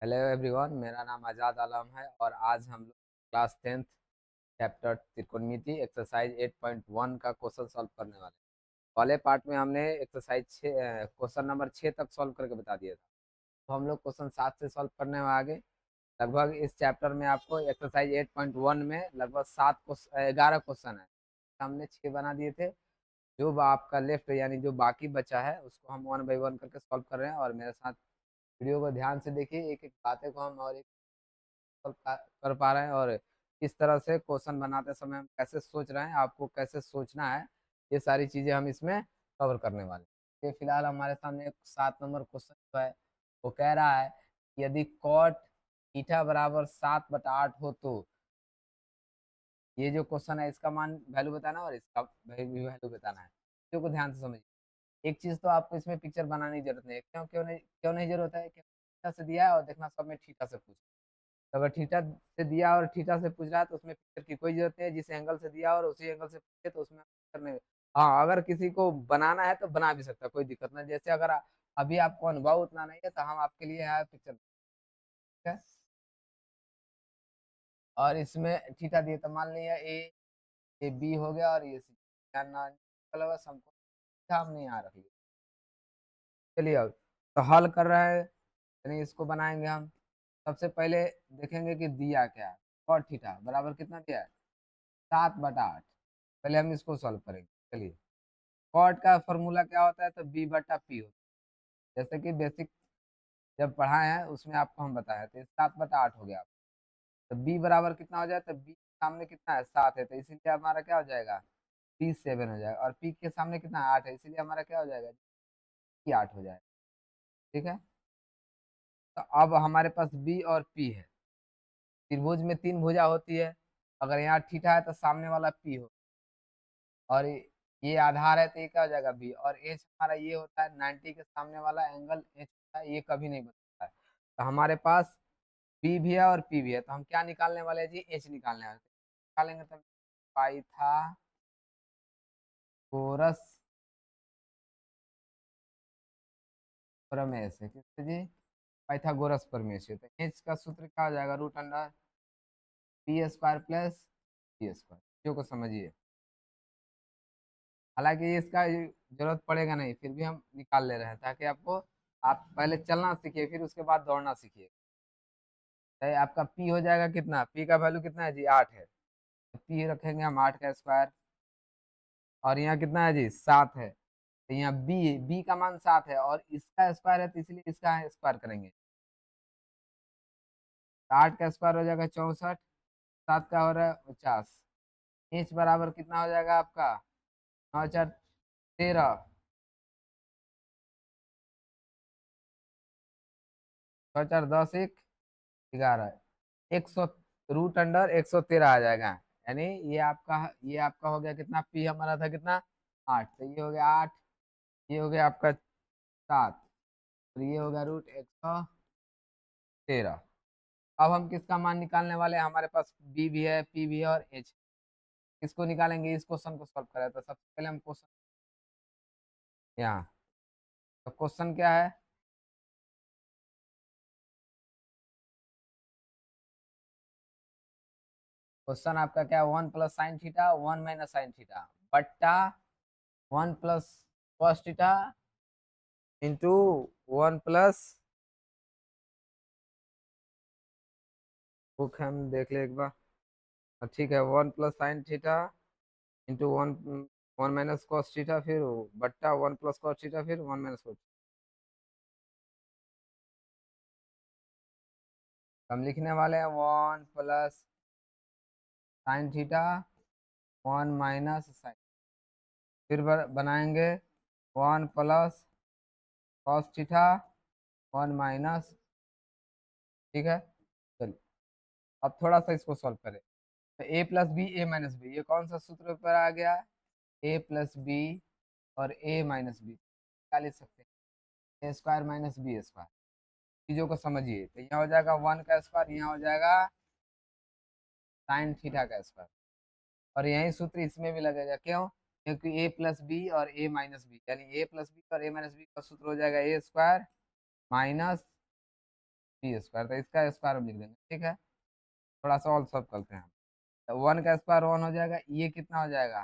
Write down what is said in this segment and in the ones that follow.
Hello everyone, मेरा नाम आज़ाद आलम है और आज हम लोग क्लास 10th चैप्टर त्रिकोणमिति एक्सरसाइज 8.1 का क्वेश्चन सॉल्व करने वाले हैं। पहले पार्ट में हमने एक्सरसाइज क्वेश्चन नंबर 6 तक सॉल्व करके बता दिया था। तो हम लोग क्वेश्चन 7 से सॉल्व करने में आगे। लगभग इस चैप्टर में आपको एक्सरसाइज 8.1 में लगभग 11 क्वेश्चन है। हमने 6 बना दिए थे। जो आपका लेफ्ट यानी जो बाकी बचा है उसको हम वन बाई वन करके सॉल्व कर रहे हैं और मेरे साथ वीडियो को ध्यान से देखिए। एक एक बातें को हम और एक कर पा रहे हैं और किस तरह से क्वेश्चन बनाते समय हम कैसे सोच रहे हैं, आपको कैसे सोचना है, ये सारी चीजें हम इसमें कवर करने वाले हैं। ये फिलहाल हमारे सामने एक 7 नंबर क्वेश्चन जो है वो कह रहा है कि यदि कॉट थीटा बराबर 7/8 हो तो ये जो क्वेश्चन है इसका मान वैल्यू बताना और इसका वैल्यू बताना है। चीजों को ध्यान से समझिए। एक चीज तो आपको इसमें पिक्चर बनाने की जरूरत नहीं है। क्यों नहीं जरूरत है? क्यों थीटा से दिया है और देखना सब में थीटा से पूछ। तो अगर थीटा से दिया और थीटा से पूछ रहा है तो उसमें पिक्चर की कोई जरूरत नहीं है। जिस एंगल से दिया और उसी एंगल से पूछे तो उसमें पिक्चर नहीं। हाँ, अगर किसी को बनाना है तो बना भी सकता है, कोई दिक्कत नहीं। जैसे अगर अभी आपको अनुभव उतना नहीं है तो हम आपके लिए है पिक्चर, ठीक है। और इसमें थीटा दिए तो मान लिया ए बी हो गया और ये सी ना बस हमको थीटा हमने यहाँ रख लिया। चलिए अब तो हल कर रहे हैं, यानी इसको बनाएंगे हम। सबसे पहले देखेंगे कि दिया क्या है। और थीटा बराबर कितना दिया है? 7/8। पहले हम इसको सॉल्व करेंगे। चलिए, कॉट का फॉर्मूला क्या होता है? तो b/p होता है। जैसे कि बेसिक जब पढ़ाए हैं उसमें आपको हम बताया तो 7/8 हो गया। तो b बराबर कितना हो जाए? तो b के सामने कितना है? 7 है, तो इसीलिए हमारा क्या हो जाएगा? p7 हो जाएगा। और p के सामने कितना है? 8 है, इसीलिए हमारा क्या हो जाएगा? p8 हो जाएगा। ठीक है। तो अब हमारे पास b और p है। त्रिभुज में 3 भुजा होती है। अगर यहाँ थीटा है तो सामने वाला p हो, और ये आधार है तो ये क्या हो जाएगा? बी। और एच हमारा ये होता है 90 के सामने वाला एंगल एच होता है, ये कभी नहीं बदलता है। तो हमारे पास बी भी है और पी भी है, तो हम क्या निकालने वाले हैं जी? एच निकालने वाले हैं। निकालेंगे तो पाइथागोरस प्रमेय से। किससे जी? पाइथागोरस प्रमेय से। तो एच का सूत्र क्या हो जाएगा? √π² प्लस p²। चीजों को समझिए। हालांकि इसका जरूरत पड़ेगा नहीं, फिर भी हम निकाल ले रहे हैं ताकि आपको, आप पहले चलना सीखिए फिर उसके बाद दौड़ना सीखिए। तो आपका पी हो जाएगा कितना? पी का वैल्यू कितना है जी? 8 है। तो पी रखेंगे हम 8 का स्क्वायर। और यहाँ कितना है जी? 7 है। तो यहाँ बी का मान 7 है और इसका स्क्वायर है तो इसलिए इसका स्क्वायर करेंगे। 8 का स्क्वायर हो जाएगा 64। 7 का हो रहा है 50। इंच बराबर कितना हो जाएगा आपका? 9×4 = 13। 9×4 = 10 = 11। 100 √113 आ जाएगा। यानी ये आपका हो गया कितना? पी हमारा था कितना? 8। तो ये हो गया 8। ये हो गया आपका 7। और ये हो गया √113। अब हम किसका मान निकालने वाले हैं? हमारे पास बी भी है, पी भी है और एच। किसको निकालेंगे? इस क्वेश्चन को सॉल्व करें तो सबसे पहले हम क्वेश्चन यहाँ। तो क्वेश्चन क्या है? क्वेश्चन आपका क्या है? 1 + sin θ 1 - sin θ बट्टा 1 + cos θ इंटू 1 + बुक हम देख ले एक बार। ठीक है, 1 + sin θ इंटू 1 - cos θ, फिर बट्टा 1 + cos θ, फिर 1 - cos। हम लिखने वाले हैं 1 + sin θ 1 - sin। फिर बनाएंगे 1 + cos θ 1 - ठीक है। चलिए, अब थोड़ा सा इसको सॉल्व करें। तो a + b a - b, ये कौन सा सूत्र पर आ गया? a + b और a - b क्या लिख सकते हैं? a² - b²। चीजों को समझिए। तो यहाँ हो जाएगा 1 का स्क्वायर, यहाँ हो जाएगा sin θ का स्क्वायर। और यही सूत्र इसमें भी लगेगा। क्यों? क्योंकि a + b और a - b, यानी a + b और a - b का सूत्र हो जाएगा a² - बी स्क्वायर, तो इसका स्क्वायर हम लिख देंगे, ठीक है। थोड़ा सा और सॉल्व करते हैं। तो 1 का स्क्वायर 1 हो जाएगा, ये कितना हो जाएगा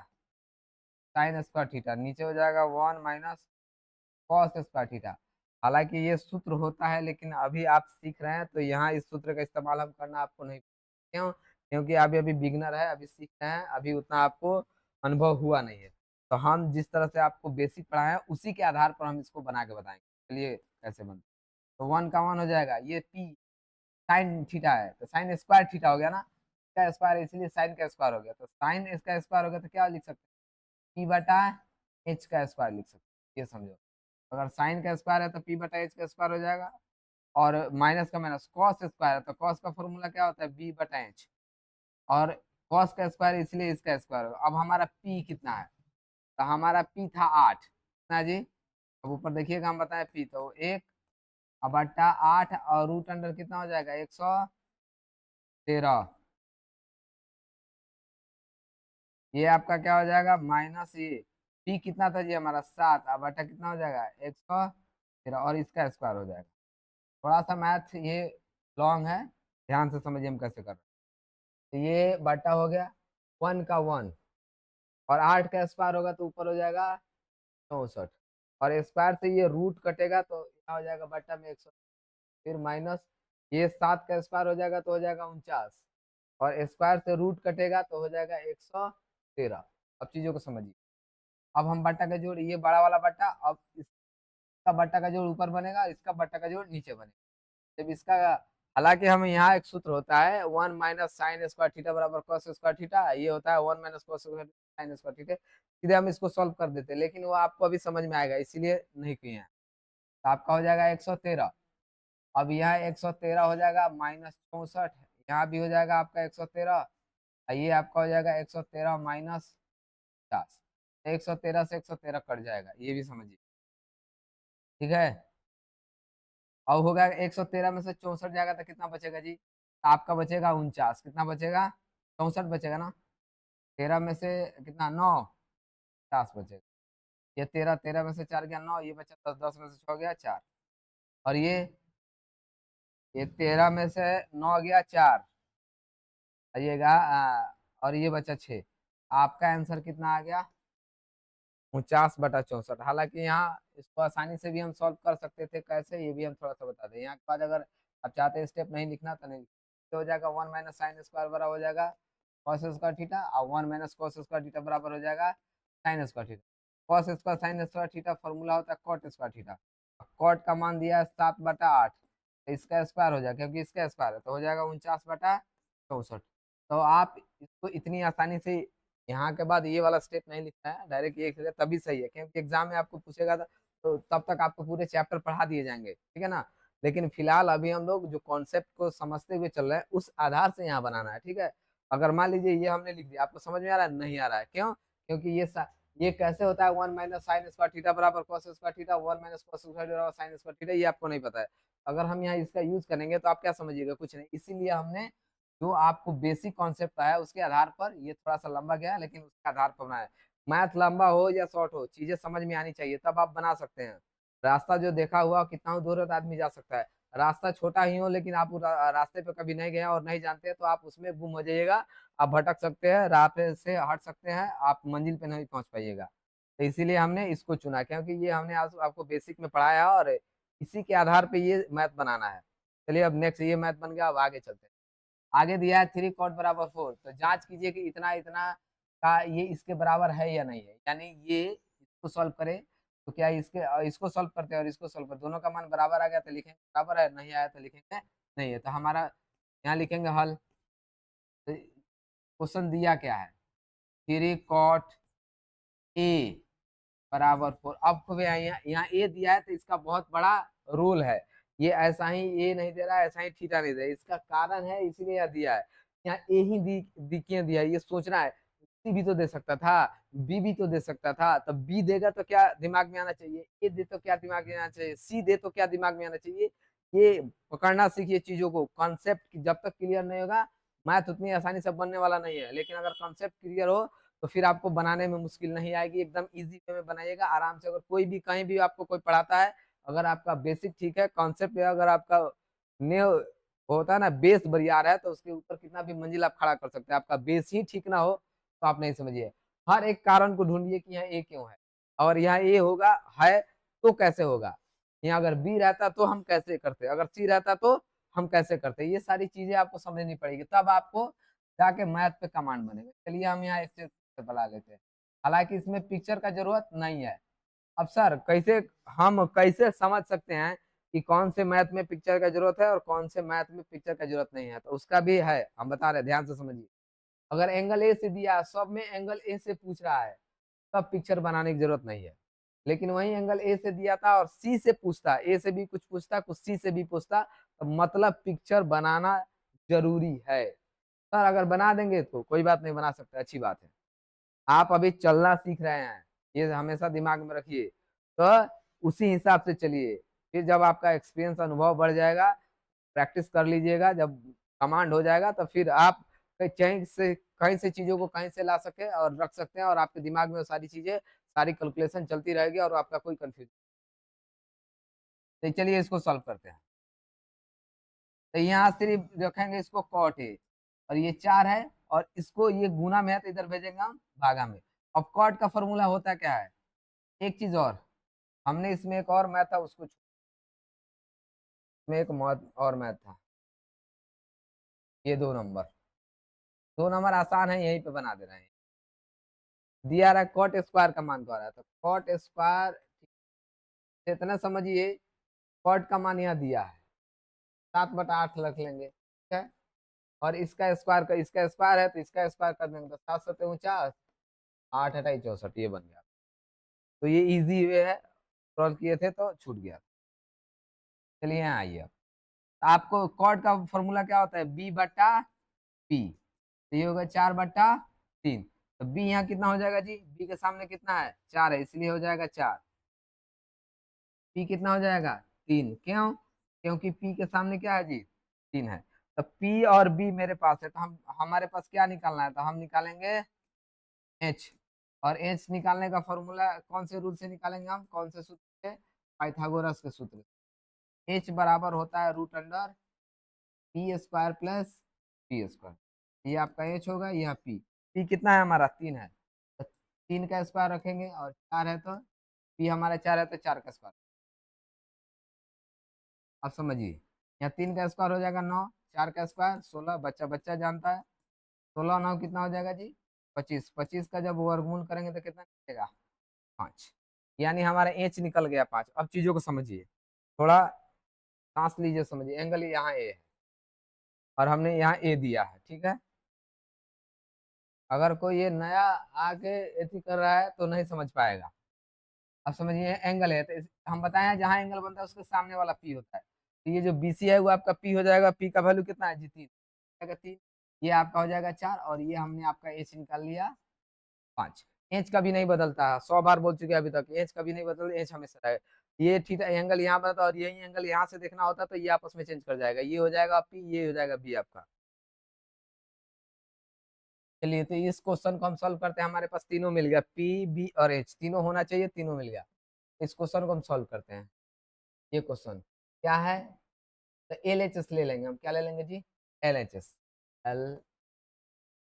साइन स्क्वायर थीटा, नीचे हो जाएगा 1 माइनस कॉस स्क्वायर थीटा। हालांकि ये सूत्र होता है, लेकिन अभी आप सीख रहे हैं तो यहाँ इस सूत्र का इस्तेमाल हम करना आपको नहीं, क्यों? क्योंकि अभी अभी बिगनर है, अभी सीख रहे हैं, अभी उतना आपको अनुभव हुआ नहीं है। तो हम जिस तरह से आपको बेसिक पढ़ाए हैं उसी के आधार पर हम इसको बना के बताएंगे। चलिए कैसे बनता है। तो 1 का 1 हो जाएगा, ये पी साइन थीटा है तो साइन स्क्वायर थीटा हो गया ना, इसका स्क्वायर है इसलिए साइन का स्क्वायर हो गया, तो साइन इसका स्क्वायर हो गया तो क्या लिख सकते हैं, पी बटा एच का स्क्वायर लिख सकते हैं, ये समझो। अगर साइन का स्क्वायर है तो पी बटा एच का स्क्वायर हो जाएगा, और माइनस का माइनस कॉस स्क्वायर है तो कॉस का फॉर्मूला क्या होता है, बी बटा एच, और कॉस का स्क्वायर इसलिए इसका स्क्वायर होगा। अब हमारा पी कितना है, तो हमारा पी था 8 कितना जी, अब ऊपर देखिएगा हम बताएं पी, तो 1 बटा 8 और रूट अंडर कितना हो जाएगा 113, ये आपका क्या हो जाएगा माइनस ये पी कितना था जी हमारा 7, अब बटा कितना हो जाएगा 113 और इसका स्क्वायर हो जाएगा। थोड़ा सा मैथ ये लॉन्ग है, ध्यान से समझिए हम कैसे कर रहे हैं। तो ये बटा हो गया 1 का 1, और 8 का स्क्वायर होगा तो ऊपर हो जाएगा 64, और स्क्वायर से ये रूट कटेगा तो क्या हो जाएगा बटा में 100, फिर माइनस ये 7 का स्क्वायर हो जाएगा तो हो जाएगा 49, और स्क्वायर से रूट कटेगा तो हो जाएगा 113। अब चीजों को समझिए, अब हम बट्टा का जोड़, ये बड़ा वाला बट्टा, अब इसका बट्टा का जोड़ ऊपर बनेगा, इसका बट्टा का जोड़ नीचे बनेगा। जब इसका, हालांकि हमें यहाँ एक सूत्र होता है 1 माइनस साइन स्क्वायर थीटा बराबर कॉस स्क्वायर थीटा, ये होता है 1 minus cos square sine square theta, सीधे हम इसको सॉल्व कर देते हैं, लेकिन वो आपको अभी समझ में आएगा इसीलिए नहीं किए हैं। तो आपका हो जाएगा 113, अब यहाँ 113 हो जाएगा माइनस 64, यहाँ भी हो जाएगा आपका 113, ये आपका हो जाएगा 113 माइनस 50, 113 से 113 कट जाएगा, ये भी समझिए, ठीक है। अब होगा 113 में से 64 जाएगा तो कितना बचेगा जी, आपका बचेगा 49, कितना बचेगा 64 बचेगा ना, 13 में से कितना 9, 50 बचेगा, ये 13, 13 में से 4 गया 9, ये बचा 10, 10 में से 6 गया 4, और ये 13 में से 9 गया 4, आइएगा और ये बचा 6, आपका आंसर कितना आ गया 49/64। हालांकि यहाँ इसको आसानी से भी हम सॉल्व कर सकते थे, कैसे ये भी हम थोड़ा सा बता दें। यहाँ के बाद अगर आप चाहते हैं स्टेप नहीं लिखना तो नहीं, तो हो जाएगा 1 माइनस साइन स्क्वायर बराबर हो जाएगा कॉस स्क्वायर थीटा, और 1 माइनस कॉस स्क्वायर थीटा बराबर हो जाएगा sine square theta. Cos square sine square theta formula होता है कॉट स्क्वायर थीटा, कॉट का मान दिया है 7/8, तो इसका स्क्वायर हो जाएगा, क्योंकि इसका स्क्वायर है तो हो जाएगा 49/64। तो आप इसको इतनी आसानी से, यहाँ के बाद ये वाला स्टेप नहीं लिखना है, डायरेक्ट ये लिखना है, तभी सही है, क्योंकि एग्जाम में आपको पूछेगा तो तब तक आपको पूरे चैप्टर पढ़ा दिए जाएंगे, ठीक है ना। लेकिन फिलहाल अभी हम लोग जो कॉन्सेप्ट को समझते हुए चल रहे हैं उस आधार से यहाँ बनाना है, ठीक है। अगर मान लीजिए ये हमने लिख दिया, आपको समझ में आ रहा है, नहीं आ रहा है, क्यों? क्योंकि ये कैसे होता है 1 माइनस साइन स्क्वायर थीटा बराबर cos square theta, 1 minus cos square बराबर साइन स्क्वायर थीटा, ये आपको नहीं पता है। अगर हम यहाँ इसका यूज करेंगे तो आप क्या समझिएगा, कुछ नहीं। इसीलिए हमने जो आपको बेसिक कॉन्सेप्ट आया उसके आधार पर, ये थोड़ा सा लंबा गया लेकिन उसके आधार पर बनाया। मैथ लंबा हो या शॉर्ट हो, चीजें समझ में आनी चाहिए तब आप बना सकते हैं। रास्ता जो देखा हुआ कितना दूर है तो आदमी जा सकता है, रास्ता छोटा ही हो लेकिन आप रास्ते पे कभी नहीं गए और नहीं जानते तो आप उसमें गुम हो जाइएगा, आप भटक सकते हैं, राह पे से हट सकते हैं, आप मंजिल पे नहीं पहुंच पाइएगा। तो इसीलिए हमने इसको चुना, क्योंकि ये हमने आज आपको बेसिक में पढ़ाया है और इसी के आधार पे ये मैथ बनाना है। चलिए अब नेक्स्ट ये मैथ बन गया, अब आगे चलते हैं। आगे दिया है 3 कॉट बराबर 4, तो जांच कीजिए कि इतना इतना का ये इसके बराबर है या नहीं है, यानी ये इसको सॉल्व करें तो क्या इसके इसको सॉल्व करते हैं और इसको सॉल्व करते, दोनों का मान बराबर आ गया तो लिखेंगे बराबर है, नहीं आया तो लिखेंगे नहीं है। तो हमारा यहाँ लिखेंगे हल। क्वेश्चन दिया क्या है, 3 कॉट ए बराबर 4। अब को यहाँ ए दिया है तो इसका बहुत बड़ा रूल है, ये ऐसा ही ए नहीं दे रहा है, ऐसा ही थीटा नहीं दे रहा है, इसका कारण है इसीलिए यह दिया है। यहाँ ए ही क्यों दिया है, ये सोचना है, सी भी तो दे सकता था, बी भी तो दे सकता था, तो बी देगा तो क्या दिमाग में आना चाहिए, ए दे तो क्या दिमाग में आना चाहिए, सी दे तो क्या दिमाग में आना चाहिए। ये पकड़ना सीखिए चीजों को, कॉन्सेप्ट जब तक क्लियर नहीं होगा मैथ उतनी आसानी से बनने वाला नहीं है, लेकिन अगर कॉन्सेप्ट क्लियर हो तो फिर आपको बनाने में मुश्किल नहीं आएगी, एकदम इजी वे में बनाइएगा आराम से। अगर कोई भी कहीं भी आपको कोई पढ़ाता है, अगर आपका बेसिक ठीक है, कॉन्सेप्ट अगर आपका नेव होता है ना, बेस बरियार है तो उसके ऊपर कितना भी मंजिल आप खड़ा कर सकते हैं, आपका बेस ही ठीक ना हो तो आप नहीं समझिए। हर एक कारण को ढूंढिए कि यहाँ ए क्यों है, और यहाँ ए होगा है तो कैसे होगा, यहाँ अगर बी रहता तो हम कैसे करते, अगर सी रहता तो हम कैसे करते, ये सारी चीजें आपको समझनी पड़ेगी, तब आपको जाके मैथ पे कमांड बनेगा। चलिए हम यहाँ एक बना लेते हैं, हालांकि इसमें पिक्चर का जरूरत नहीं है। अब सर कैसे, हम कैसे समझ सकते हैं कि कौन से मैथ में पिक्चर का जरूरत है और कौन से मैथ में पिक्चर का जरूरत नहीं है, तो उसका भी है, हम बता रहे हैं, ध्यान से समझिए। अगर एंगल ए से दिया, सब में एंगल ए से पूछ रहा है, तब पिक्चर बनाने की जरूरत नहीं है। लेकिन वही एंगल ए से दिया था और सी से पूछता, ए से भी कुछ पूछता, कुछ सी से भी पूछता, तो मतलब पिक्चर बनाना जरूरी है। सर अगर बना देंगे तो कोई बात नहीं, बना सकते, अच्छी बात है। आप अभी चलना सीख रहे हैं, ये हमेशा दिमाग में रखिए, तो उसी हिसाब से चलिए। फिर जब आपका एक्सपीरियंस, अनुभव बढ़ जाएगा, प्रैक्टिस कर लीजिएगा, जब कमांड हो जाएगा तो फिर आप कहीं से चीजों को कहीं से ला सके और रख सकते हैं, और आपके दिमाग में वो सारी चीजें, सारी कैलकुलेशन चलती रहेगी और आपका कोई कंफ्यूजन। तो चलिए इसको सॉल्व करते हैं। तो यहाँ सिर्फ रखेंगे इसको कॉट ए, और ये 4 है, और इसको ये गुना में है तो इधर भेजेंगे हम भागा में। अब कॉट का फॉर्मूला होता क्या है, एक चीज और, हमने इसमें एक और मैथ था उसको में एक और मैथ था, ये 2 नंबर, 2 नंबर आसान है, यहीं पे बना दे रहे हैं। दिया रहा है कॉट स्क्वायर का मान कह रहा है, तो कॉट स्क्वायर इतना समझिए, कॉट का मान यहाँ दिया है, 7/8 रख लेंगे, ठीक है। और इसका स्क्वायर है तो इसका स्क्वायर कर देंगे, तो 7×7 = 49, 8×8 = 64, ये बन गया। तो ये इजी वे है, सॉल्व किए थे तो छूट गया। चलिए यहाँ आइए, अब तो आपको कॉट का फॉर्मूला क्या होता है, B/P, तो ये होगा 4/3। तो बी यहाँ कितना हो जाएगा जी, बी के सामने कितना है, 4 है, इसलिए हो जाएगा 4। पी कितना हो जाएगा, 3, क्यों, क्योंकि पी के सामने क्या है जी, 3 है। तो पी और बी मेरे पास है, तो हम हमारे पास क्या निकालना है, तो हम निकालेंगे एच। और एच निकालने का फॉर्मूला कौन से रूल से निकालेंगे, हम कौन से सूत्र से, पाइथागोरस के सूत्र। एच बराबर होता है √पी² प्लस पी²। ये आपका एच होगा, यह पी। पी कितना है हमारा, 3 है, तो 3 का स्क्वायर रखेंगे, और 4 है तो पी हमारा 4 है तो 4 का स्क्वायर। अब समझिए, यहाँ 3 का स्क्वायर हो जाएगा 9, 4 का स्क्वायर 16, बच्चा बच्चा जानता है, 16×9 कितना हो जाएगा जी, 25। 25 का जब वर्गमूल करेंगे तो कितना निकलेगा, 5। यानी हमारा एच निकल गया 5। अब चीजों को समझिए, थोड़ा सांस लीजिए, समझिए, एंगल यहाँ ए है और हमने यहाँ ए दिया है, ठीक है। अगर कोई ये नया आके एथी कर रहा है तो नहीं समझ पाएगा। अब समझिए एंगल है, तो हम बताएं जहां एंगल बनता है उसके सामने वाला पी होता है, तो ये जो बीसी है वो आपका पी हो जाएगा, पी का वैल्यू कितना है जी, 3। ये आपका हो जाएगा 4, और ये हमने आपका एच निकाल लिया 5। एच कभी नहीं बदलता है, 100 बार बोल चुके हैं अभी तक, एच कभी नहीं बदलता, एच हमेशा रहेगा। ये ठीक है, एंगल यहाँ बनता है और यही एंगल यहाँ से देखना होता तो ये आपस में चेंज कर जाएगा, ये हो जाएगा पी, ये हो जाएगा बी आपका। चलिए तो इस क्वेश्चन को हम सॉल्व करते हैं, हमारे पास तीनों मिल गया, पी बी और एच तीनों होना चाहिए, तीनों मिल गया। इस क्वेश्चन को हम सॉल्व करते हैं। ये क्वेश्चन क्या है, तो एल एच एस ले लेंगे हम, क्या ले लेंगे जी, L H S. L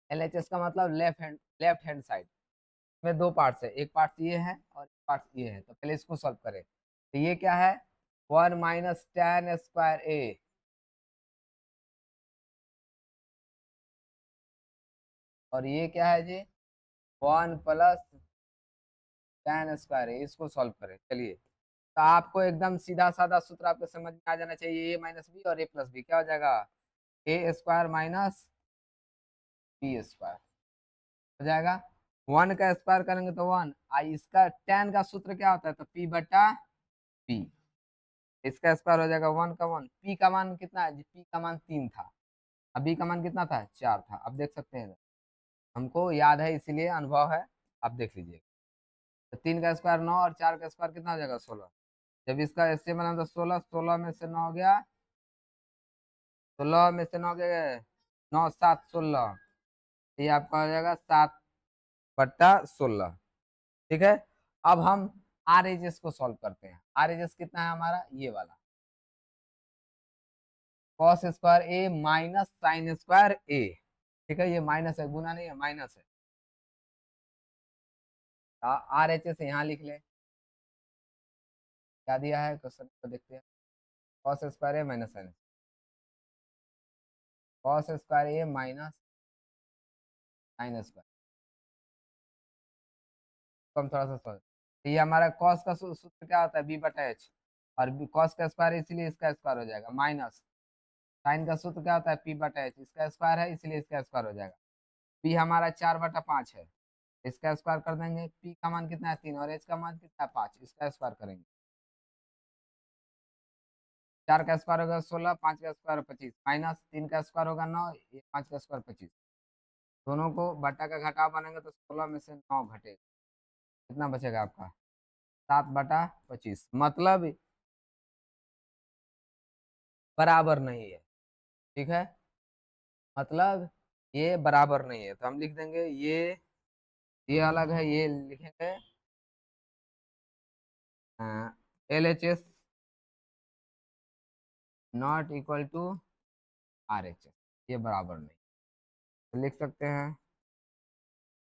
L H S का मतलब लेफ्ट हैंड साइड में 2 पार्ट्स है, एक पार्ट ये है और एक पार्ट ये है, तो पहले इसको सॉल्व करें। तो ये क्या है, 1 - tan² A, और ये क्या है जी, 1 + tan²A, इसको सॉल्व करें। चलिए, तो आपको एकदम सीधा साधा सूत्र आपको समझ में आ जाना चाहिए, A - B और A+B क्या हो जाएगा, A² - B² हो जाएगा। 1 का स्क्वायर करेंगे तो 1 आई, इसका tan का सूत्र क्या होता है, तो P/P, इसका स्क्वायर हो जाएगा 1 का 1। P का मान कितना है जी, P का मान 3 था, अब B का मान कितना था, 4 था। अब देख सकते हैं, हमको याद है इसीलिए, अनुभव है, आप देख लीजिए। तो 3 का स्क्वायर 9 और 4 का स्क्वायर कितना हो जाएगा, 16। जब इसका एससे बना तो 16, 16 में से 9 गया, 16 में से 9 गया, 9 7 16, ये आपका हो जाएगा 7/16, ठीक है। अब हम आर एच एस को सॉल्व करते हैं। आर एच एस कितना है हमारा, ये वाला, कॉस स्क्वायर ए माइनस साइन स्क्वायर ए। ठीक है, ये माइनस है, गुना नहीं है, माइनस है। आर एच एस यहाँ लिख ले, क्या दिया है क्वेश्चन को देखते हैं। कॉस स्क्वायर ए माइनस साइन, कॉस स्क्वायर ए माइनस साइन स्क्वायर। तो हम थोड़ा सा सोच, तो ये हमारा कॉस का सूत्र क्या होता है, बी बटा एच, और कॉस का स्क्वायर इसलिए इसका स्क्वायर हो जाएगा, माइनस साइन का सूत्र क्या होता है, पी बटा एच, इसका स्क्वायर है इसलिए इसका स्क्वायर हो जाएगा। पी हमारा 4/5 है, इसका स्क्वायर कर देंगे, पी का मान कितना है 3 और एच का मान कितना है 5, इसका स्क्वायर करेंगे। 4 का स्क्वायर होगा 16, 5 का स्क्वायर 25, माइनस 3 का स्क्वायर होगा 9, 5 का स्क्वायर 25। दोनों को बटा का घटाव बनेंगे तो 16 में से 9 घटेगा, कितना बचेगा आपका 7/25, मतलब बराबर नहीं है। ठीक है, मतलब ये बराबर नहीं है, तो हम लिख देंगे ये अलग है, ये लिखेंगे L H S not equal to R H S, ये बराबर नहीं, तो लिख सकते हैं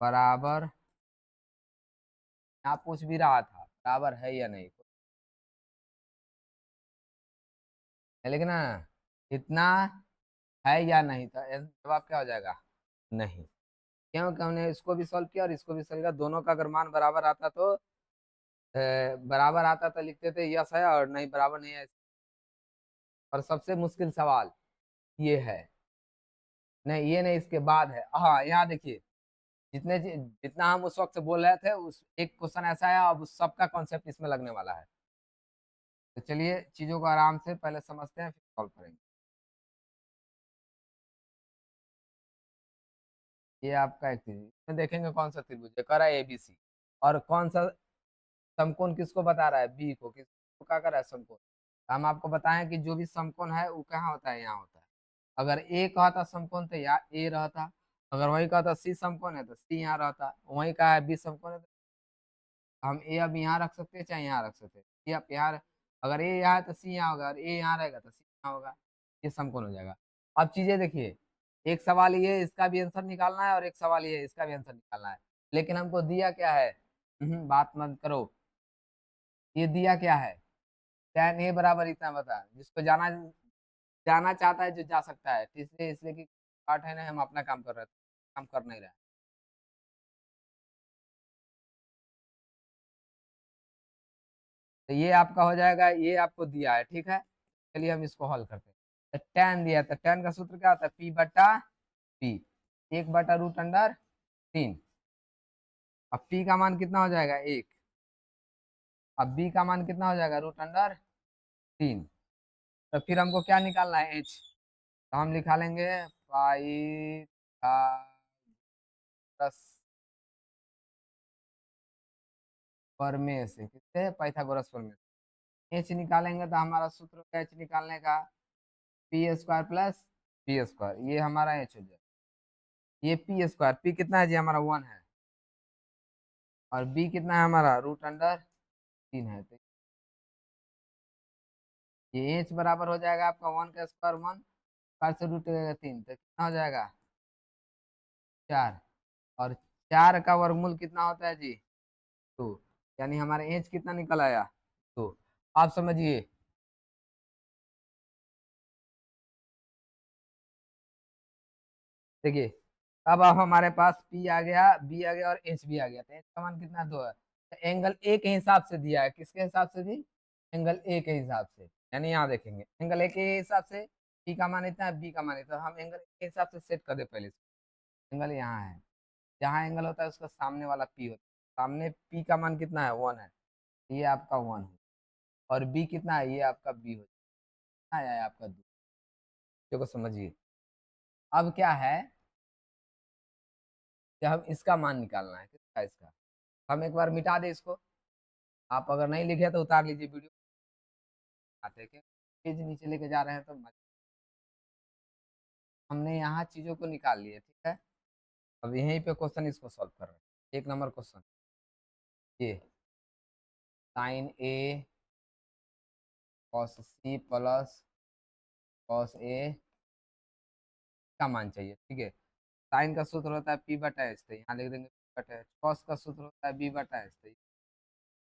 बराबर। यहाँ पूछ भी रहा था बराबर है या नहीं, है लिखना इतना है या नहीं, तो जवाब क्या हो जाएगा, नहीं। क्योंकि हमने इसको भी सॉल्व किया और इसको भी सॉल्व किया, दोनों का अगर मान बराबर आता तो बराबर आता तो लिखते थे यस है, और नहीं बराबर नहीं है। और सबसे मुश्किल सवाल ये है, नहीं ये नहीं, इसके बाद है। हाँ यहाँ देखिए, जितना हम उस वक्त से बोल रहे थे, उस एक क्वेश्चन ऐसा है, अब उस सबका कॉन्सेप्ट इसमें लगने वाला है। तो चलिए चीजों को आराम से पहले समझते हैं, फिर सॉल्व करेंगे। ये आपका एक चीज इसमें देखेंगे, कौन सा त्रिभुज है, कह रहा है एबीसी, और कौन सा समकोण किसको बता रहा है, बी को, किसको क्या कर रहा है, समकोण। हम आपको बताएं कि जो भी समकोण है वो कहाँ होता है, यहाँ होता है। अगर ए कहता समकोण तो यहाँ ए रहता, अगर वही कहता सी समकोण है तो सी यहाँ रहता, वही कहा है बी समकोण है तो हम ए अब यहाँ रख सकते हैं, चाहे यहाँ रख सकते हैं। ये आप यहाँ, अगर ए यहाँ है तो सी यहाँ होगा, और ए यहाँ रहेगा तो सी यहाँ होगा, ये समकोण हो जाएगा। अब चीजें देखिए, एक सवाल ये इसका भी आंसर निकालना है, और एक सवाल ये इसका भी आंसर निकालना है, लेकिन हमको दिया क्या है, बात मत करो, ये दिया क्या है, tan ए बराबर इतना बता, जिसको जाना जाना चाहता है जो जा सकता है, तो इसलिए इसलिए कि पार्ट है ना, हम अपना काम कर रहे थे, काम कर नहीं रहे। तो ये आपका हो जाएगा, ये आपको दिया है, ठीक है। चलिए हम इसको हल करते हैं। तो tan दिया है, तो tan का सूत्र क्या होता है, पी बटा पी, 1/√3। अब p का मान कितना हो जाएगा 1, अब b का मान कितना हो जाएगा √3। तो फिर हमको क्या निकालना है, h, तो हम निकालेंगे पाइथागोरस प्रमेय से, किससे, पाइथागोरस प्रमेय से एच निकालेंगे, तो हमारा सूत्र होगा एच निकालने का P square plus P square, ये हमारा एच हो जाएगा। ये पी स्क्वायर, पी कितना है जी हमारा 1 है, और बी कितना है हमारा √3 है, तो ये एच बराबर हो जाएगा आपका 1 का स्क्वायर 1, 4 से √3, तो कितना हो जाएगा 4, और 4 का वर्गमूल कितना होता है जी 2, यानी हमारा एच कितना निकल आया 2। आप समझिए, देखिए अब हमारे पास पी आ गया, बी आ गया, और एच भी आ गया, तो एच का मान कितना 2 है, तो एंगल ए के हिसाब से दिया है, किसके हिसाब से जी, एंगल ए के हिसाब से, यानी यहाँ देखेंगे एंगल ए के हिसाब से पी का मान इतना है, बी का मान इतना, हम एंगल ए के हिसाब से सेट कर दे पहले से। एंगल यहाँ है, जहाँ एंगल होता है उसका सामने वाला पी होता है, सामने पी का मान कितना है 1 है, ये आपका 1 है, और बी कितना है, ये आपका बी हो जाए, है आपका 2, को समझिए। अब क्या है कि हम इसका मान निकालना है, किसका, इसका। हम एक बार मिटा दे इसको, आप अगर नहीं लिखे तो उतार लीजिए वीडियो, आते के पेज नीचे लेके जा रहे हैं तो हमने यहाँ चीजों को निकाल लिए, ठीक है। अब यहीं पे क्वेश्चन इसको सॉल्व कर रहे हैं, 1 नंबर क्वेश्चन, ये sign A cos C plus cos A का मान चाहिए, ठीक है। साइन का सूत्र होता है पी बटा एच, तो यहाँ लिख देंगे पी बटा एच। कॉस का सूत्र होता है बी बटा एच, तो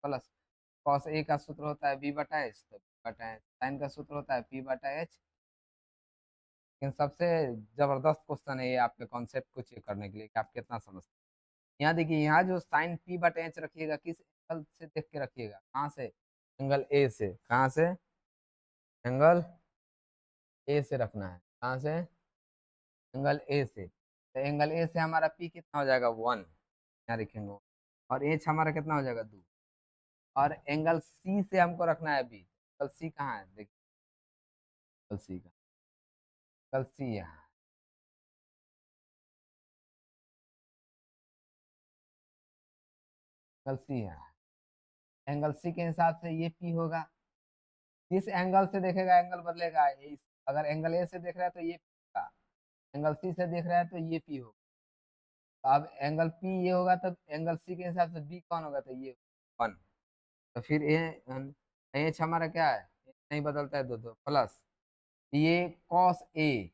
प्लस कॉस ए का सूत्र होता है बी बटा एच, तो बी बटा एच। साइन का सूत्र होता है पी बटा एच। लेकिन सबसे जबरदस्त क्वेश्चन है ये आपके कॉन्सेप्ट को चेक करने के लिए कि आप कितना समझते हैं। यहाँ देखिए, यहाँ जो साइन पी बटा एच रखिएगा किस एंगल से देख के रखिएगा, कहाँ से, एंगल ए से। कहाँ से, एंगल ए से रखना है। कहाँ से, एंगल ए से। तो एंगल ए से हमारा पी कितना हो जाएगा, 1, यहाँ लिखेंगे। और एच हमारा कितना हो जाएगा, 2। और एंगल सी से हमको रखना है बी। एंगल सी कहाँ है, देखिए एंगल सी का, एंगल सी यहाँ, एंगल सी यहाँ। एंगल सी के हिसाब से ये पी होगा। जिस एंगल से देखेगा एंगल बदलेगा। अगर एंगल ए से देख रहा है तो ये पी होगा, एंगल सी से देख रहा है तो ये पी होगा। तो अब एंगल पी ये होगा, तब एंगल सी के हिसाब से बी कौन होगा, तो ये 1। तो फिर ए एच हमारा क्या है, नहीं बदलता है, दो दो प्लस ये कॉस ए।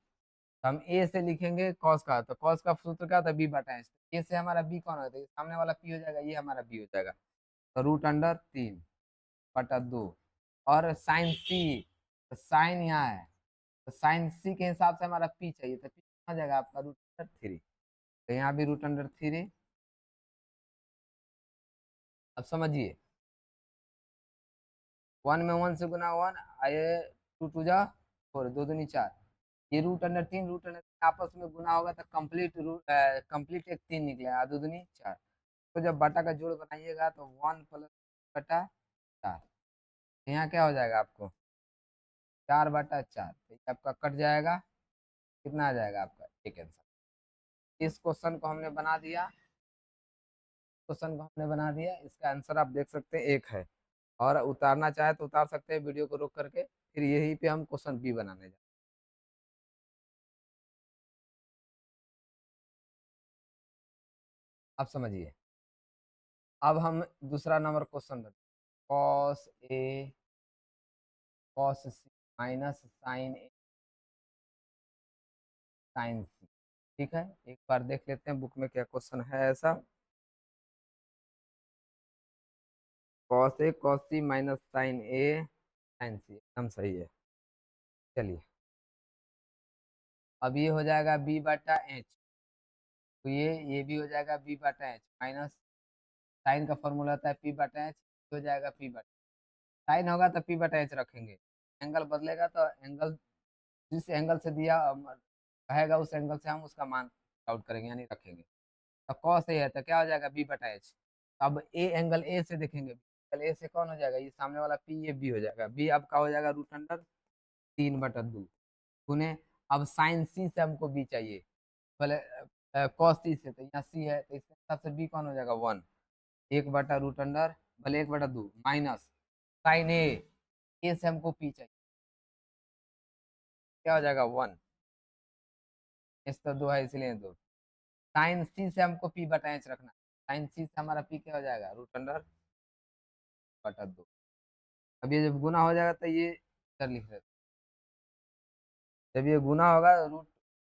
हम ए से लिखेंगे कॉस का, तो कॉस का सूत्र क्या होता है, बी बटा एच। ए से हमारा बी कौन होता है, सामने वाला पी हो जाएगा, ये हमारा बी हो जाएगा। तो √3/2। और साइन सी, तो साइन यहाँ है, तो साइन सी के हिसाब से हमारा पी चाहिए, तो पी कितना हो जाएगा आपका, √3। तो यहाँ भी √3। अब समझिए, 1 में 1 से गुना 1 आए, 2 2 जा 4, 2 2 4। ये √3 आपस में गुना होगा तो कंप्लीट कंप्लीट एक 3 निकलेगा, 2 2 4। तो जब बटा का जोड़ बनाइएगा तो 1 प्लस बटा 4, यहाँ क्या हो जाएगा आपको, 4/4। तो ये आपका कट जाएगा, कितना आ जाएगा आपका, एक आंसर। इस क्वेश्चन को हमने बना दिया, क्वेश्चन को हमने बना दिया, इसका आंसर आप देख सकते हैं एक है। और उतारना चाहे तो उतार सकते हैं वीडियो को रोक करके, फिर यहीं पे हम क्वेश्चन बी बनाने जाए। आप समझिए। अब हम दूसरा नंबर क्वेश्चन बताते, cos A cos C minus sign A sign सी। ठीक है, एक बार देख लेते हैं बुक में क्या क्वेश्चन है ऐसा। Cos A cos C minus sign A sign सी, एकदम सही है। चलिए, अब ये हो जाएगा बी बटा एच, तो ये भी हो जाएगा बी बटा एच माइनस साइन का फॉर्मूला होता है पी बटा एच, हो जाएगा पी बटा, साइन होगा तो पी बटा एच रखेंगे। एंगल बदलेगा तो एंगल जिस एंगल से दिया रहेगा उस एंगल से हम उसका मान आउट करेंगे, यानी रखेंगे। तो कॉस ए है तो क्या हो जाएगा बी बटा एच। अब ए एंगल ए से देखेंगे, एंगल ए से कौन हो जाएगा, ये सामने वाला पी, ये बी हो जाएगा। बी आपका हो जाएगा √3/2 गुने, अब साइन सी से हमको बी चाहिए, पहले कॉस सी से, तो यहाँ सी है तो इसके हिसाब से बी कौन हो जाएगा, 1। 1/√, भले 1/2 माइनस साइन ए से हमको पी चाहिए, क्या हो जाएगा, 1। इस तो 2 है इसलिए 2। साइन सी से हमको पी बटा एच रखना, साइन सी से हमारा पी क्या हो जाएगा, √2। अब ये जब गुना हो जाएगा तो ये इधर लिख देते, जब ये गुना होगा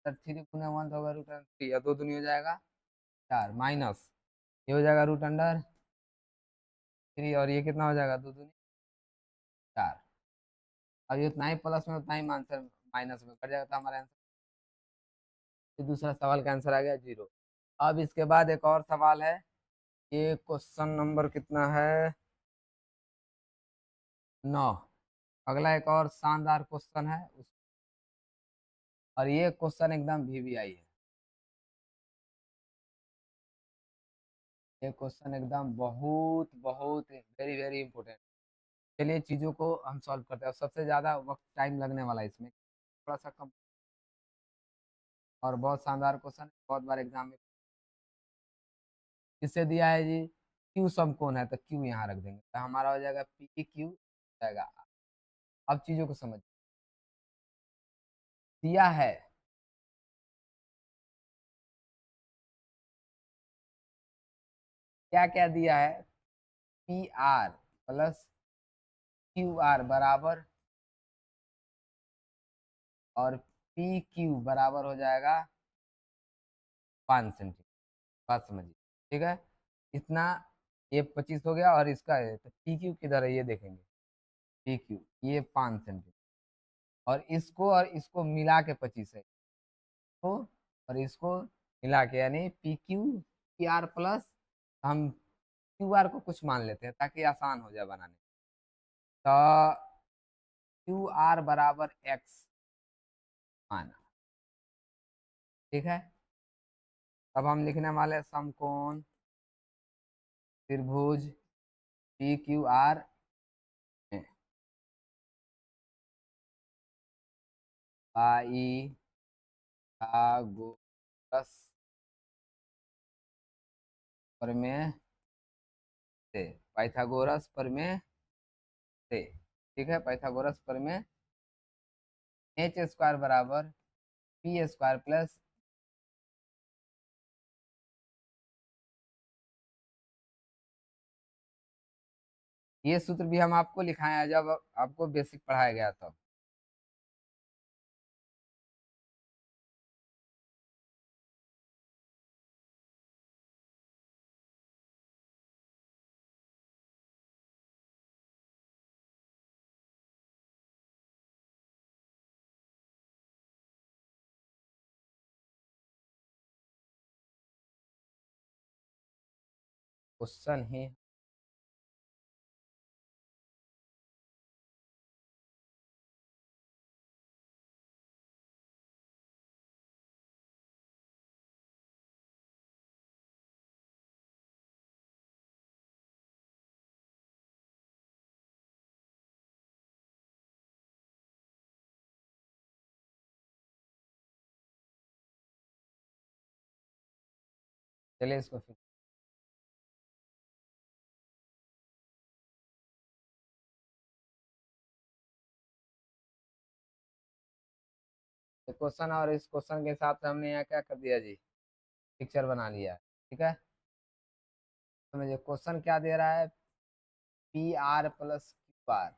√3 × 1 तो होगा √3, या 2 दूनी हो जाएगा 4 माइनस ये हो जाएगा √3, और ये कितना हो जाएगा, 2 दूनी 4। अब ये उतना ही प्लस में उतना ही आंसर माइनस में कट जाएगा, तो हमारा आंसर, ये दूसरा सवाल का आंसर आ गया 0। अब इसके बाद एक और सवाल है, ये क्वेश्चन नंबर कितना है, 9। अगला एक और शानदार क्वेश्चन है और ये क्वेश्चन एकदम वीवीआई है, ये क्वेश्चन एकदम बहुत बहुत वेरी वेरी इंपॉर्टेंट। चलिए चीज़ों को हम सॉल्व करते हैं, और सबसे ज़्यादा वक्त टाइम लगने वाला है इसमें, थोड़ा सा कम। और बहुत शानदार क्वेश्चन, बहुत बार एग्जाम में किससे दिया है जी, क्यू समकोण है, तो क्यू यहाँ रख देंगे, तो हमारा हो जाएगा पी क्यू जाएगा। अब चीज़ों को समझ, दिया है, क्या क्या दिया है, P R plus Q R बराबर और पी क्यू बराबर हो जाएगा 5 सेंटीमीटर। बात समझिए, ठीक है। इतना, ये 25 हो गया और इसका है, तो पी क्यू किधर है ये देखेंगे। पी क्यू ये 5 सेंटीमीटर, और इसको मिला के 25 है, तो और इसको मिला के यानी P Q P R plus, हम क्यू आर को कुछ मान लेते हैं ताकि आसान हो जाए बनाने। तो क्यू आर बराबर एक्स माना, ठीक है। अब हम लिखने वाले समकोण त्रिभुज पी क्यू आर में पाइथागोरस प्रमेय से, पाइथागोरस प्रमेय से, ठीक है। पाइथागोरस प्रमेय, एच स्क्वायर बराबर पी स्क्वायर प्लस, ये सूत्र भी हम आपको लिखाए हैं जब आपको बेसिक पढ़ाया गया तब। क्वेश्चन ही, चलिए इसको फिर, तो क्वेश्चन और इस क्वेश्चन के हिसाब से हमने यहाँ क्या कर दिया जी, पिक्चर बना लिया है, ठीक है। समझिए क्वेश्चन क्या दे रहा है, P R plus Q R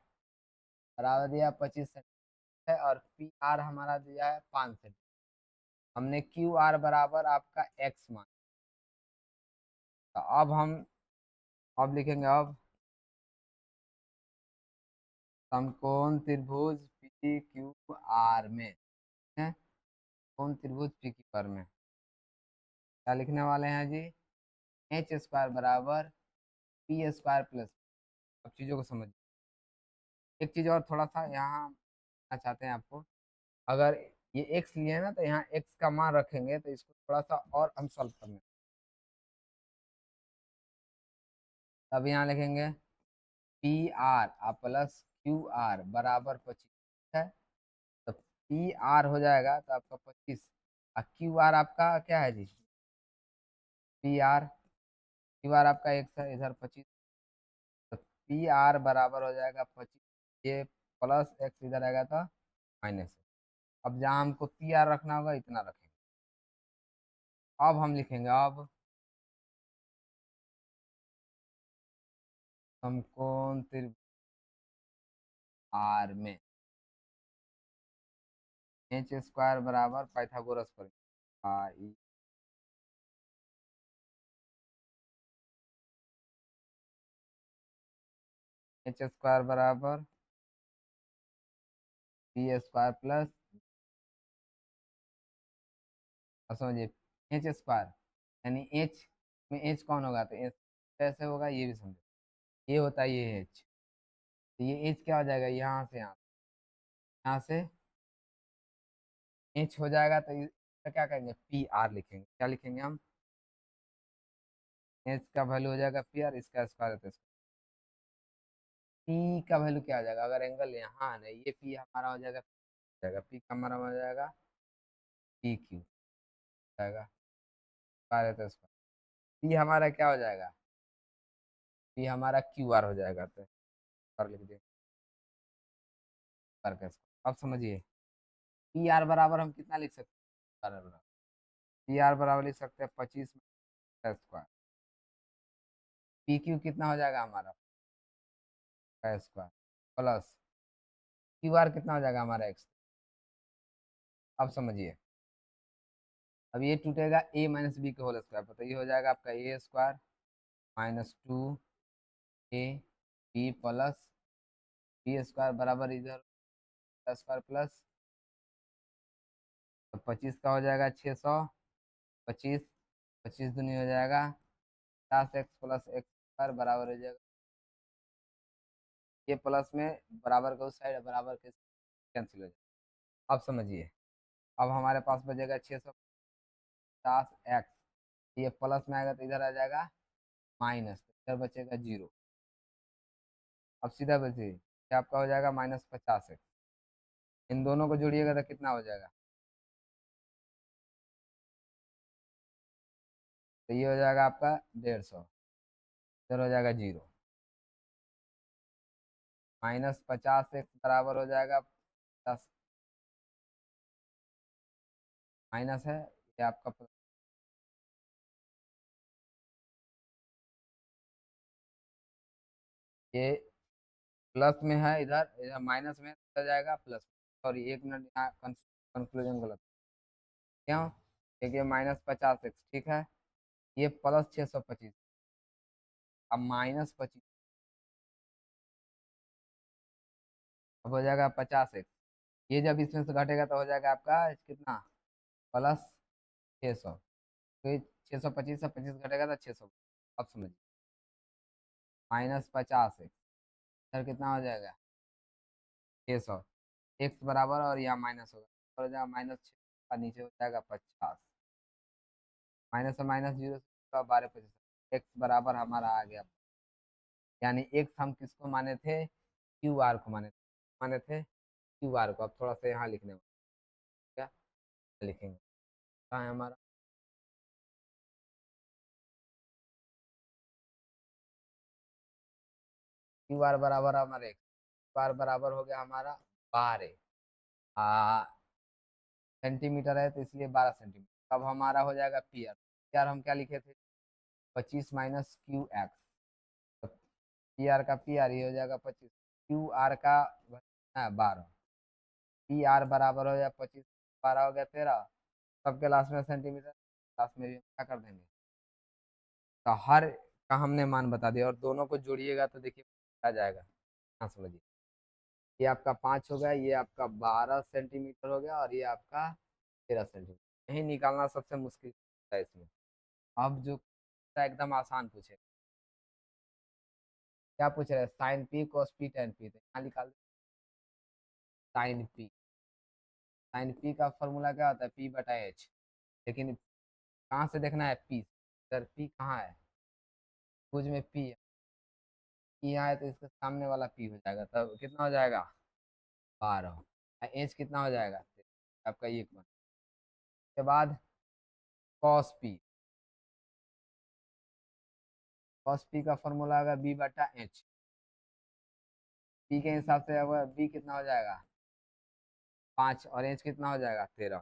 बराबर दिया 25 सेंटीमीटर है, और पी आर हमारा दिया है 5 सेंटीमीटर। हमने क्यू आर बराबर आपका एक्स मान, तो अब लिखेंगे, अब समकोण त्रिभुज पी क्यू आर में है, कौन त्रिभुज पी क्यू आर में क्या लिखने वाले हैं जी, एच स्क्वायर बराबर पी स्क्वायर प्लस, अब चीज़ों को समझ, एक चीज़ और थोड़ा सा यहाँ कहना चाहते हैं आपको, अगर ये एक्स लिए ना तो यहाँ एक्स का मान रखेंगे, तो इसको थोड़ा सा और हम सॉल्व करने, तब यहाँ लिखेंगे P R plus Q R बराबर 25 है। तो पी आर हो जाएगा तो आपका 25, और क्यू आर आपका क्या है जी, पी आर, क्यू आर आपका एक्स है, इधर 25, तो पी आर बराबर हो जाएगा 25, ये प्लस एक्स इधर आएगा तो माइनस। अब जहाँ हमको पी आर रखना होगा इतना रखेंगे। अब हम लिखेंगे, अब समकोण त्रिभुज आर में एच स्क्वायर बराबर पाइथागोरस पर आई, एच स्क्वायर बराबर पी स्क्वायर प्लस, अब समझिए एच स्क्वायर यानी एच में एच कौन होगा, तो एच कैसे होगा ये भी समझो, ये होता है ये एच, तो ये एच क्या हो जाएगा, यहाँ से यहाँ से एच हो जाएगा, तो इसका क्या करेंगे, पी आर लिखेंगे, क्या लिखेंगे हम, एच का वैल्यू हो जाएगा पी आर, इसका स्क्वायर है तो पी का वैल्यू क्या आ जाएगा, अगर एंगल यहाँ है ये पी हमारा हो जाएगा पी का हमारा हो जाएगा पी क्यू जाएगा, स्क्वायर है तो स्क्वायर, पी हमारा क्या हो जाएगा, पी हमारा क्यू आर हो जाएगा, तो स्क्वायर लिख दिए, स्क्वायर का स्क्वायर। अब समझिए पी आर बराबर हम कितना लिख सकते हैं, पी आर बराबर लिख सकते हैं 25 का स्क्वायर, पी क्यू कितना हो जाएगा हमारा का स्क्वायर, प्लस क्यू आर कितना हो जाएगा हमारा एक्स, अब समझिए, अब ये टूटेगा a माइनस बी के होल स्क्वायर पर, तो ये हो जाएगा आपका A square minus 2 A B plus B square बराबर इधर स्क्वायर प्लस, तो 25 का हो जाएगा 600, 25, 25 दूनी हो जाएगा 50x प्लस एक्स स्क्वायर बराबर हो जाएगा, ये प्लस में बराबर का उस साइड बराबर के कैंसिल हो जाएगा। अब समझिए, अब हमारे पास बचेगा 650x, ये प्लस में आएगा तो इधर आ जाएगा माइनस, इधर बचेगा 0। अब सीधा बचे ये आपका हो जाएगा -50x, इन दोनों को जोड़िएगा तो कितना हो जाएगा, तो ये हो जाएगा आपका 150, इधर हो जाएगा 0, -50x बराबर हो जाएगा 10, माइनस है ये आपका ये प्लस में है, इधर इधर माइनस में चला जाएगा प्लस, और 1 मिनट यहाँ कंक्लूजन गलत, क्यों, क्योंकि -50x, ठीक है, ये प्लस 625, अब -25, अब हो जाएगा 50x, ये जब इसमें से घटेगा तो हो जाएगा आपका कितना, +600, तो ये 625 से 25 घटेगा तो 600। अब समझिए, -50x, इधर कितना हो जाएगा 600, एक्स बराबर और यहाँ माइनस होगा, हो जाएगा -6 का नीचे हो जाएगा 50, माइनस से माइनस 0 का 12 प्रतिशत, एक्स बराबर हमारा आ गया, यानी एक्स हम किसको माने थे, क्यू आर को माने थे क्यू आर को। अब थोड़ा सा यहाँ लिखने में क्या लिखेंगे, कहाँ है हमारा, क्यू आर बराबर हमारे क्यू आर बराबर हो गया हमारा 12 सेंटीमीटर है, तो इसलिए 12 सेंटीमीटर। अब हमारा हो जाएगा पी आर, पी आर हम क्या लिखे थे, 25 माइनस क्यू एक्स, तो पी आर का पी आर ये हो जाएगा 25, क्यू आर का 12, पी आर बराबर हो जाएगा 25, 12 हो गया 13, सबके लास्ट में सेंटीमीटर, लास्ट में भी क्या कर देंगे, तो हर का हमने मान बता दिया, और दोनों को जोड़िएगा तो देखिए आ जाएगा, हाँ समझिए, ये आपका 5 हो गया, ये आपका 12 सेंटीमीटर हो गया, और ये आपका 13 सेंटीमीटर, यही निकालना सबसे मुश्किल है इसमें। अब जो एकदम आसान पूछे, क्या पूछ रहे हैं, sine P cos P tan P, तो यहाँ निकाल, साइन पी, साइन पी का फॉर्मूला क्या होता है, पी बटा एच, लेकिन कहाँ से देखना है, पी, सर पी कहाँ है, कुछ में पी है, पी यहाँ है तो इसके सामने वाला पी हो जाएगा, तब कितना हो जाएगा 12, एच कितना हो जाएगा आपका 1 के बाद कॉस पी, कॉस पी का फॉर्मूला होगा बी बटा एच, पी के हिसाब से होगा बी कितना हो जाएगा 5, और एच कितना हो जाएगा 13,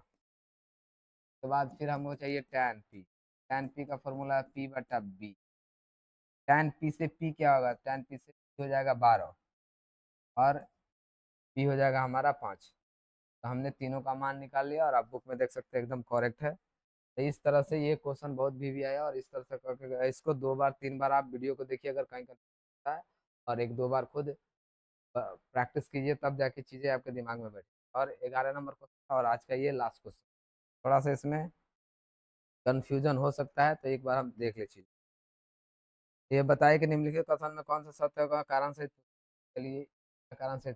के बाद फिर हमको चाहिए टैन पी, टैन पी का फॉर्मूला है पी बटा बी, टैन पी से पी क्या होगा, टैन पी से पी हो जाएगा 12, और पी हो जाएगा हमारा 5, तो हमने तीनों का मान निकाल लिया, और आप बुक में देख सकते हैं एकदम करेक्ट है। तो इस तरह से ये क्वेश्चन बहुत भी आया, और इस तरह से करके इसको 2 बार 3 बार आप वीडियो को देखिए अगर कहीं होता है, और 1-2 बार खुद प्रैक्टिस कीजिए, तब जाके चीज़ें आपके दिमाग में बैठे। और 11 नंबर क्वेश्चन और आज का ये लास्ट क्वेश्चन, थोड़ा सा इसमें कंफ्यूजन हो सकता है, तो एक बार हम देख लीजिए। ये बताइए कि निम्नलिखित कथन में कौन सा सत्य का कारण से, चलिए कारण से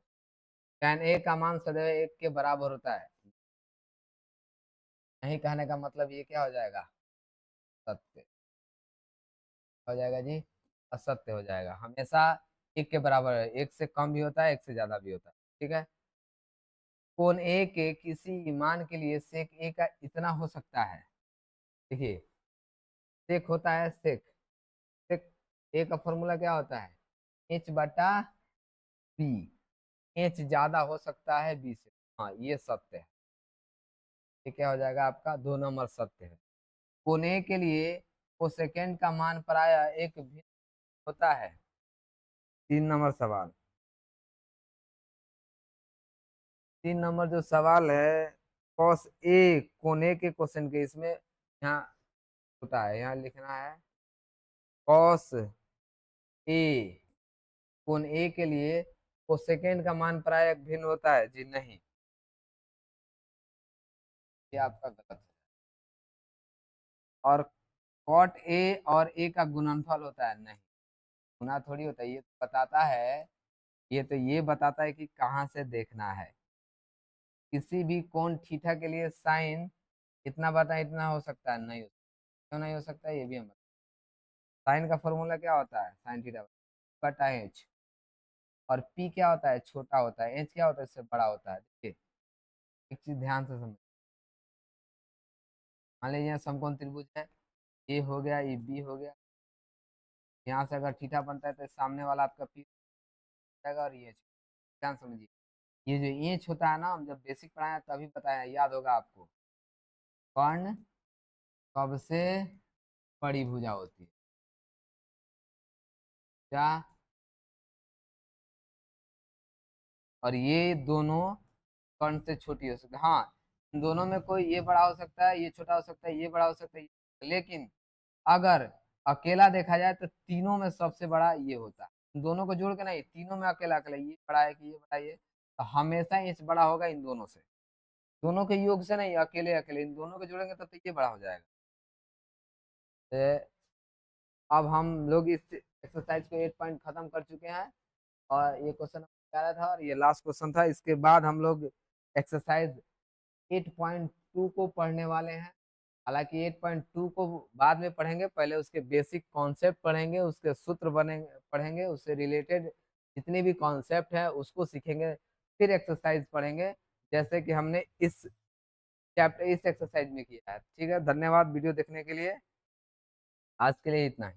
tan ए का मान सदैव 1 के बराबर होता है, नहीं कहने का मतलब ये क्या हो जाएगा, सत्य हो जाएगा जी, असत्य हो जाएगा, हमेशा 1 के बराबर है, 1 से कम भी होता है, 1 से ज्यादा भी होता है, ठीक है। कोण ए के किसी मान के लिए सेक ए का इतना हो सकता है, देखिए सेक होता है, सेक सेक ए का फॉर्मूला क्या होता है, एच बटा बी, एच ज्यादा हो सकता है बी से, हाँ ये सत्य है, ये क्या हो जाएगा आपका 2 नंबर सत्य है। कोने के लिए को सेकेंड का मान प्राय एक भिन्न होता है, 3 नंबर सवाल, 3 नंबर जो सवाल है, कॉस ए कोने के क्वेश्चन के, इसमें यहाँ छोटा है, यहाँ लिखना है कॉस ए कोण ए के लिए कोसेकेंड का मान प्राय भिन्न होता है जी, नहीं, ये आपका गलत है। और कॉट ए और ए का गुणनफल होता है, नहीं, गुना थोड़ी होता है, ये तो बताता है, ये तो ये बताता है कि कहाँ से देखना है। किसी भी कोण थीटा के लिए साइन इतना बटा इतना हो सकता है, नहीं हो सकता, क्यों नहीं हो सकता है, ये भी हम साइन का फॉर्मूला क्या होता है, साइन थीटा बटा एच, और पी क्या होता है, छोटा होता है, एच क्या होता है, इससे बड़ा होता है। देखिए एक चीज ध्यान से समझ, मान लीजिए यहाँ समकोण त्रिभुज है, ए हो गया, ये बी हो गया, यहाँ से अगर थीटा बनता है तो सामने वाला आपका पी जाएगा, और ये ध्यान समझिए, ये जो एच होता है ना, हम जब बेसिक पढ़ाए तभी बताया, याद होगा आपको, कर्ण सबसे बड़ी भुजा होती है क्या, और ये दोनों कर्ण से छोटी हो सकती है। हाँ, इन दोनों में कोई ये बड़ा हो सकता है, ये छोटा हो सकता है, ये बड़ा हो सकता है, लेकिन अगर अकेला देखा जाए तो तीनों में सबसे बड़ा ये होता है, इन दोनों को जोड़ के नहीं, तीनों में अकेला अकेला ये बड़ा है कि ये बड़ा है, ये तो हमेशा इंच बड़ा होगा इन दोनों से, दोनों के योग से नहीं, अकेले अकेले इन दोनों को जोड़ेंगे तब तो ये बड़ा हो जाएगा। तो अब हम लोग इस एक्सरसाइज को 8 पॉइंट खत्म कर चुके हैं, और ये क्वेश्चन कह रहा था, और ये लास्ट क्वेश्चन था, इसके बाद हम लोग एक्सरसाइज 8.2 को पढ़ने वाले हैं। हालांकि 8.2 को बाद में पढ़ेंगे, पहले उसके बेसिक कॉन्सेप्ट पढ़ेंगे, उसके सूत्र बनेंगे पढ़ेंगे, उससे रिलेटेड जितने भी कॉन्सेप्ट है उसको सीखेंगे, फिर एक्सरसाइज पढ़ेंगे, जैसे कि हमने इस चैप्टर इस एक्सरसाइज में किया है। ठीक है, धन्यवाद वीडियो देखने के लिए, आज के लिए इतना ही।